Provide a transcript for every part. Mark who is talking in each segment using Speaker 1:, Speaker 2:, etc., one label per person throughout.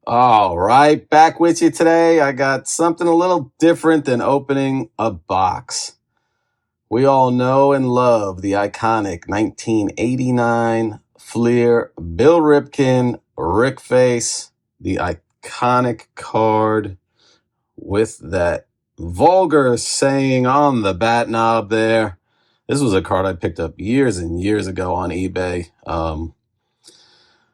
Speaker 1: All right, back with you today. I got something a little different than opening a box. We all know and love the iconic 1989 Fleer Bill Ripken Rick Face, the iconic card with that vulgar saying on the bat knob there. This was a card I picked up years and years ago on eBay.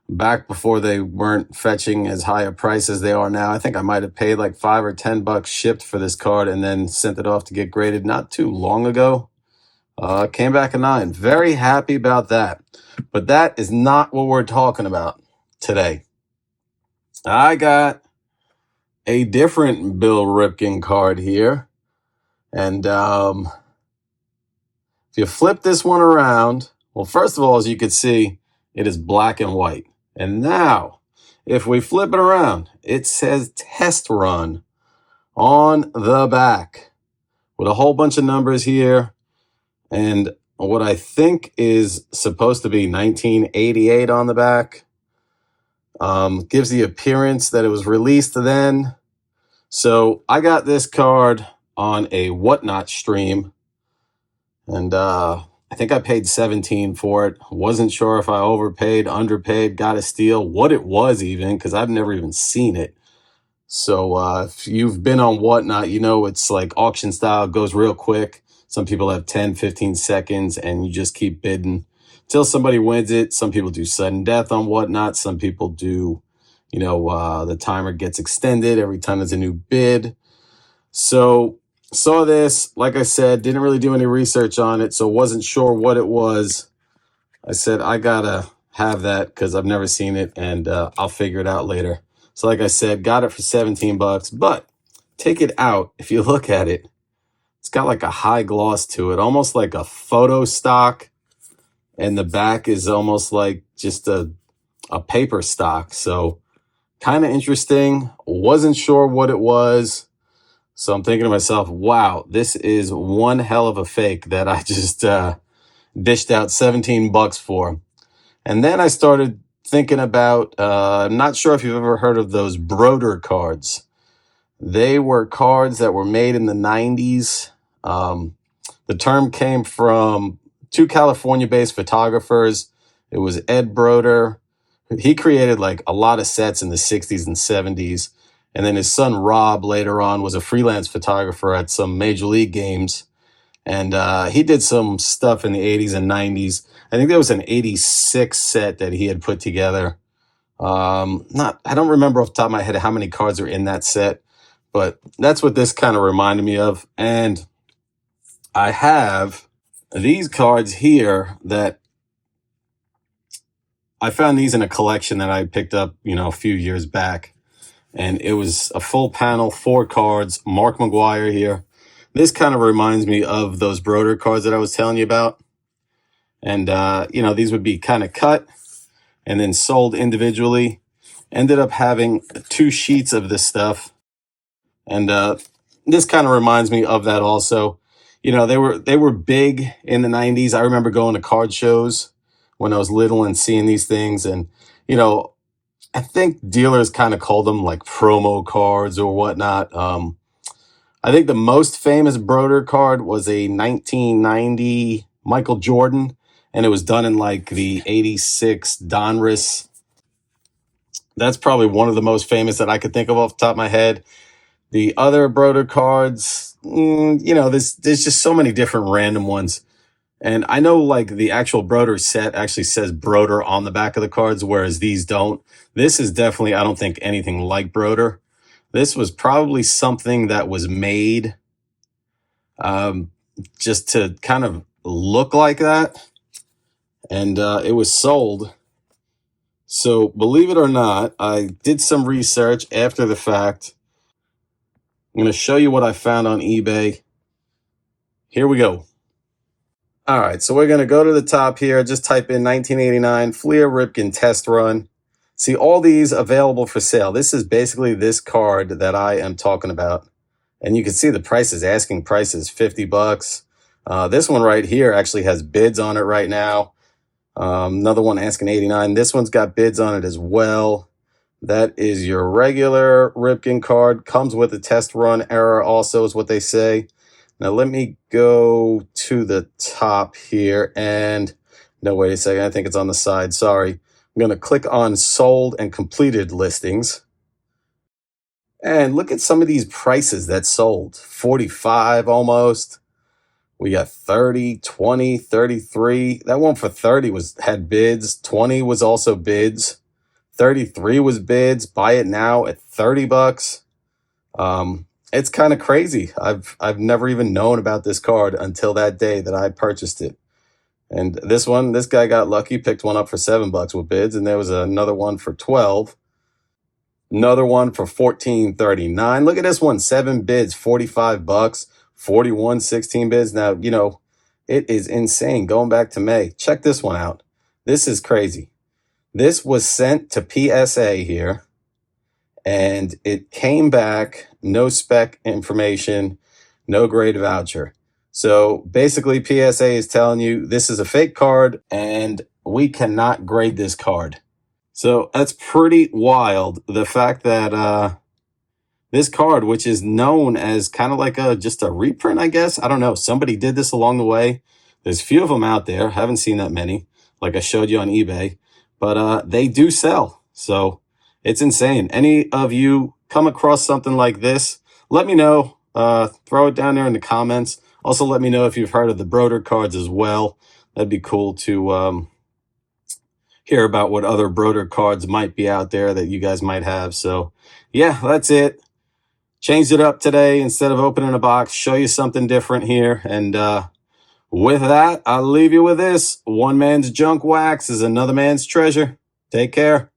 Speaker 1: Back before they weren't fetching as high a price as they are now. I think I might have paid like $5 or $10 shipped for this card and then sent it off to get graded not too long ago. Came back a 9. Very happy about that. But that is not what we're talking about today. I got a different Bill Ripken card here. And if you flip this one around, well, first of all, as you can see, it is black and white. And now, if we flip it around, it says test run on the back with a whole bunch of numbers here. And what I think is supposed to be 1988 on the back. Gives the appearance that it was released then. So I got this card on a Whatnot stream. And I think I paid $17 for it. Wasn't sure if I overpaid, underpaid, got a steal, what it was even, because I've never even seen it. So if you've been on Whatnot, you know it's like auction style, goes real quick. Some people have 10, 15 seconds, and you just keep bidding till somebody wins it. Some people do sudden death on Whatnot. Some people do, the timer gets extended every time there's a new bid. So saw this, like I said, didn't really do any research on it, so wasn't sure what it was. I said, I gotta have that because I've never seen it, and I'll figure it out later. So like I said, got it for $17, but take it out. If you look at it, it's got like a high gloss to it, almost like a photo stock, and the back is almost like just a paper stock. So kind of interesting. Wasn't sure what it was. So I'm thinking to myself, wow, this is one hell of a fake that I just dished out $17 for. And then I started thinking about, I'm not sure if you've ever heard of those Broder cards. They were cards that were made in the 90s. The term came from two California-based photographers. It was Ed Broder. He created like a lot of sets in the 60s and 70s. And then his son, Rob, later on was a freelance photographer at some major league games. And he did some stuff in the 80s and 90s. I think there was an 86 set that he had put together. I don't remember off the top of my head how many cards are in that set, but that's what this kind of reminded me of. And I have these cards here that I found these in a collection that I picked up, a few years back. And it was a full panel, 4 cards, Mark McGwire here. This kind of reminds me of those Broder cards that I was telling you about. And, these would be kind of cut and then sold individually. Ended up having 2 sheets of this stuff. And this kind of reminds me of that also. They were big in the 90s. I remember going to card shows when I was little and seeing these things. And, I think dealers kind of called them like promo cards or whatnot. I think the most famous Broder card was a 1990 Michael Jordan, and it was done in like the 86 Donruss. That's probably one of the most famous that I could think of off the top of my head. The other Broder cards, there's just so many different random ones. And I know like the actual Broder set actually says Broder on the back of the cards, whereas these don't. This is definitely, I don't think, anything like Broder. This was probably something that was made just to kind of look like that. And it was sold. So believe it or not, I did some research after the fact. I'm going to show you what I found on eBay. Here we go. All right, so we're going to go to the top here. Just type in 1989 Fleer Ripken test run. See all these available for sale. This is basically this card that I am talking about. And you can see the prices, asking prices, $50. This one right here actually has bids on it right now. Another one asking $89. This one's got bids on it as well. That is your regular Ripken card. Comes with a test run error also is what they say. Now let me go to the top here and no, wait a second. I think it's on the side. Sorry. I'm going to click on sold and completed listings. And look at some of these prices that sold. 45 almost. We got 30, 20, 33. That one for 30 had bids. 20 was also bids. 33 was bids. Buy it now at 30 bucks. It's kind of crazy. I've never even known about this card until that day that I purchased it. And this guy got lucky, picked one up for 7 bucks with bids, and there was another one for 12. Another one for 14.39. Look at this one, 7 bids, 45 bucks, 41, 16 bids. Now, it is insane. Going back to May. Check this one out. This is crazy. This was sent to PSA here, and it came back, no spec information, no grade voucher. So basically PSA is telling you this is a fake card and we cannot grade this card. So that's pretty wild. The fact that this card, which is known as kind of like just a reprint, I guess. I don't know. Somebody did this along the way. There's a few of them out there. Haven't seen that many, like I showed you on eBay. But they do sell. So it's insane. Any of you come across something like this, let me know. Throw it down there in the comments. Also, let me know if you've heard of the Broder cards as well. That'd be cool to hear about what other Broder cards might be out there that you guys might have. So, yeah, that's it. Changed it up today. Instead of opening a box, show you something different here. And with that, I'll leave you with this. One man's junk wax is another man's treasure. Take care.